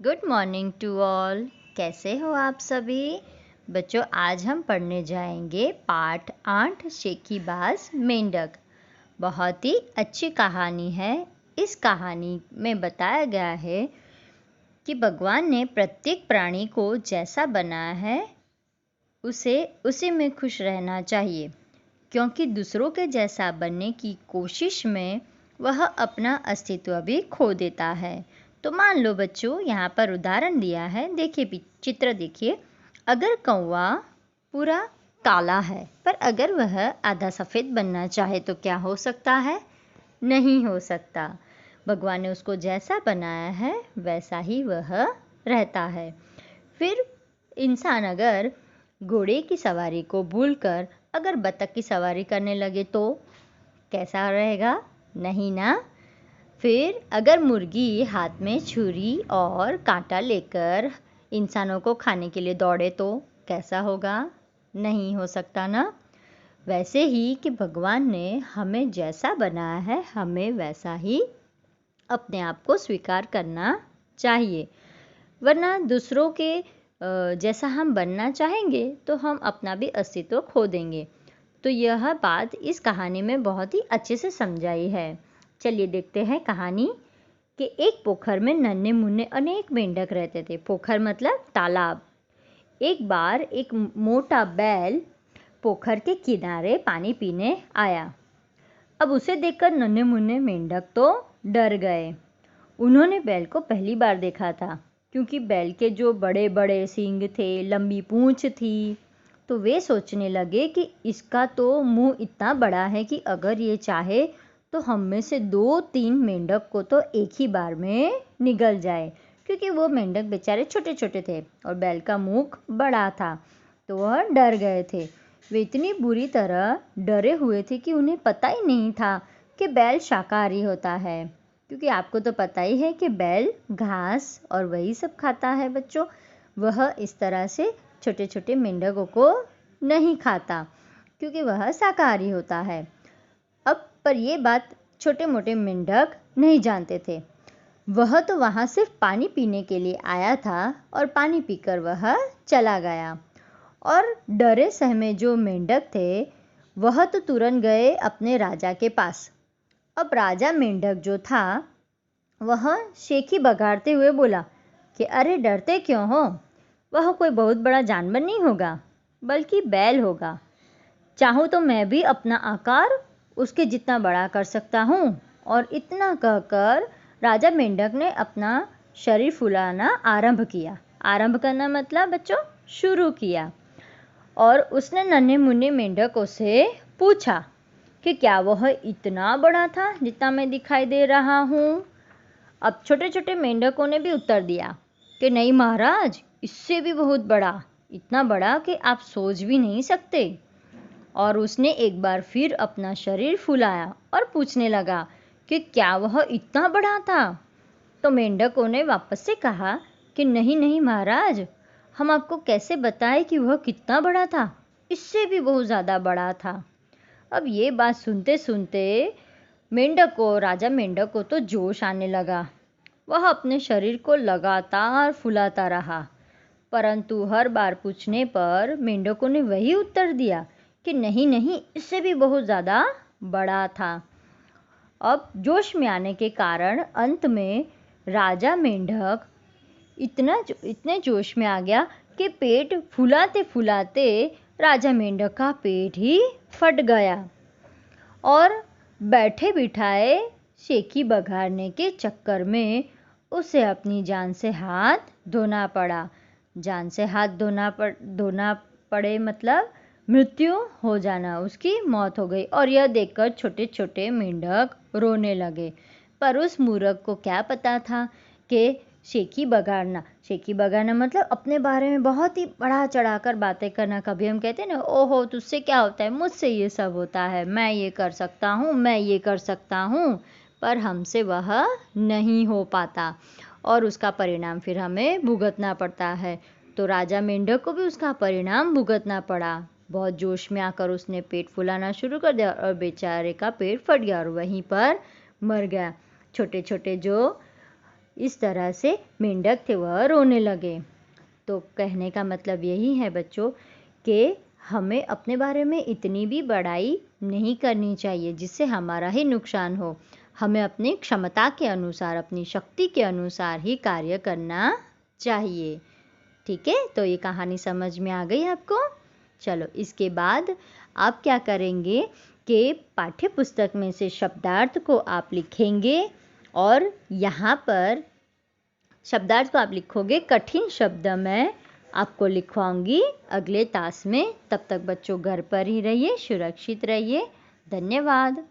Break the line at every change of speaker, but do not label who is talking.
Good morning to all. कैसे हो आप सभी बच्चों? आज हम पढ़ने जाएंगे पाठ 8 शेखीबाज मेंढक। बहुत ही अच्छी कहानी है। इस कहानी में बताया गया है कि भगवान ने प्रत्येक प्राणी को जैसा बनाया है उसे उसी में खुश रहना चाहिए, क्योंकि दूसरों के जैसा बनने की कोशिश में वह अपना अस्तित्व भी खो देता है। तो मान लो बच्चों, यहाँ पर उदाहरण दिया है, देखिए चित्र देखिए। अगर कौवा पूरा काला है, पर अगर वह आधा सफ़ेद बनना चाहे तो क्या हो सकता है? नहीं हो सकता। भगवान ने उसको जैसा बनाया है वैसा ही वह रहता है। फिर इंसान अगर घोड़े की सवारी को भूलकर अगर बतख की सवारी करने लगे तो कैसा रहेगा? नहीं ना। फिर अगर मुर्गी हाथ में छुरी और कांटा लेकर इंसानों को खाने के लिए दौड़े तो कैसा होगा? नहीं हो सकता ना। वैसे ही कि भगवान ने हमें जैसा बनाया है हमें वैसा ही अपने आप को स्वीकार करना चाहिए, वरना दूसरों के जैसा हम बनना चाहेंगे तो हम अपना भी अस्तित्व खो देंगे। तो यह बात इस कहानी में बहुत ही अच्छे से समझाई है। चलिए देखते हैं कहानी कि एक पोखर में नन्हे मुन्ने अनेक मेंढक रहते थे। पोखर मतलब तालाब। एक बार एक मोटा बैल पोखर के किनारे पानी पीने आया। अब उसे देखकर नन्हे मुन्ने मेंढक तो डर गए। उन्होंने बैल को पहली बार देखा था, क्योंकि बैल के जो बड़े बड़े सींग थे, लंबी पूंछ थी, तो वे सोचने लगे कि इसका तो मुंह इतना बड़ा है कि अगर ये चाहे तो हम में से 2-3 मेंढक को तो एक ही बार में निगल जाए, क्योंकि वो मेंढक बेचारे छोटे छोटे थे और बैल का मुख बड़ा था। तो वह डर गए थे। वे इतनी बुरी तरह डरे हुए थे कि उन्हें पता ही नहीं था कि बैल शाकाहारी होता है, क्योंकि आपको तो पता ही है कि बैल घास और वही सब खाता है बच्चों। वह इस तरह से छोटे छोटे मेंढकों को नहीं खाता, क्योंकि वह शाकाहारी होता है। अब पर ये बात छोटे मोटे मेंढक नहीं जानते थे। वह तो वहाँ सिर्फ पानी पीने के लिए आया था और पानी पीकर वह चला गया। और डरे सहमे जो मेंढक थे वह तो तुरंत गए अपने राजा के पास। अब राजा मेंढक जो था वह शेखी बघाड़ते हुए बोला कि अरे डरते क्यों हो? वह कोई बहुत बड़ा जानवर नहीं होगा, बल्कि बैल होगा। चाहूँ तो मैं भी अपना आकार उसके जितना बड़ा कर सकता हूँ। और इतना कहकर राजा मेंढक ने अपना शरीर फुलाना आरंभ किया। आरंभ करना मतलब बच्चों शुरू किया। और उसने नन्हे मुन्ने मेंढकों से पूछा कि क्या वह इतना बड़ा था जितना मैं दिखाई दे रहा हूँ? अब छोटे छोटे मेंढकों ने भी उत्तर दिया कि नहीं महाराज, इससे भी बहुत बड़ा, इतना बड़ा कि आप सोच भी नहीं सकते। और उसने एक बार फिर अपना शरीर फुलाया और पूछने लगा कि क्या वह इतना बड़ा था? तो मेंढकों ने वापस से कहा कि नहीं नहीं महाराज, हम आपको कैसे बताएं कि वह कितना बड़ा था, इससे भी बहुत ज़्यादा बड़ा था। अब ये बात सुनते सुनते राजा मेंढक को तो जोश आने लगा। वह अपने शरीर को लगातार फुलाता रहा, परंतु हर बार पूछने पर मेंढकों ने वही उत्तर दिया कि नहीं नहीं, इससे भी बहुत ज़्यादा बड़ा था। अब जोश में आने के कारण अंत में राजा मेंढक इतने जोश में आ गया कि पेट फुलाते फुलाते राजा मेंढक का पेट ही फट गया और बैठे बिठाए शेखी बघाड़ने के चक्कर में उसे अपनी जान से हाथ धोना पड़ा। जान से हाथ धोना पड़े मतलब मृत्यु हो जाना, उसकी मौत हो गई। और यह देखकर छोटे छोटे मेंढक रोने लगे। पर उस मूर्ख को क्या पता था कि शेखी बघाड़ना मतलब अपने बारे में बहुत ही बढ़ा चढ़ाकर बातें करना। कभी हम कहते हैं ना, ओहो तुझसे क्या होता है, मुझसे ये सब होता है, मैं ये कर सकता हूँ, मैं ये कर सकता हूँ, पर हमसे वह नहीं हो पाता और उसका परिणाम फिर हमें भुगतना पड़ता है। तो राजा मेंढक को भी उसका परिणाम भुगतना पड़ा। बहुत जोश में आकर उसने पेट फुलाना शुरू कर दिया और बेचारे का पेट फट गया और वहीं पर मर गया। छोटे छोटे जो इस तरह से मेंढक थे वह रोने लगे। तो कहने का मतलब यही है बच्चों कि हमें अपने बारे में इतनी भी बड़ाई नहीं करनी चाहिए जिससे हमारा ही नुकसान हो। हमें अपनी क्षमता के अनुसार, अपनी शक्ति के अनुसार ही कार्य करना चाहिए। ठीक है, तो ये कहानी समझ में आ गई आपको? चलो, इसके बाद आप क्या करेंगे कि पाठ्य पुस्तक में से शब्दार्थ को आप लिखेंगे और यहाँ पर शब्दार्थ को आप लिखोगे। कठिन शब्द मैं आपको लिखवाऊंगी अगले तास में। तब तक बच्चों घर पर ही रहिए, सुरक्षित रहिए। धन्यवाद।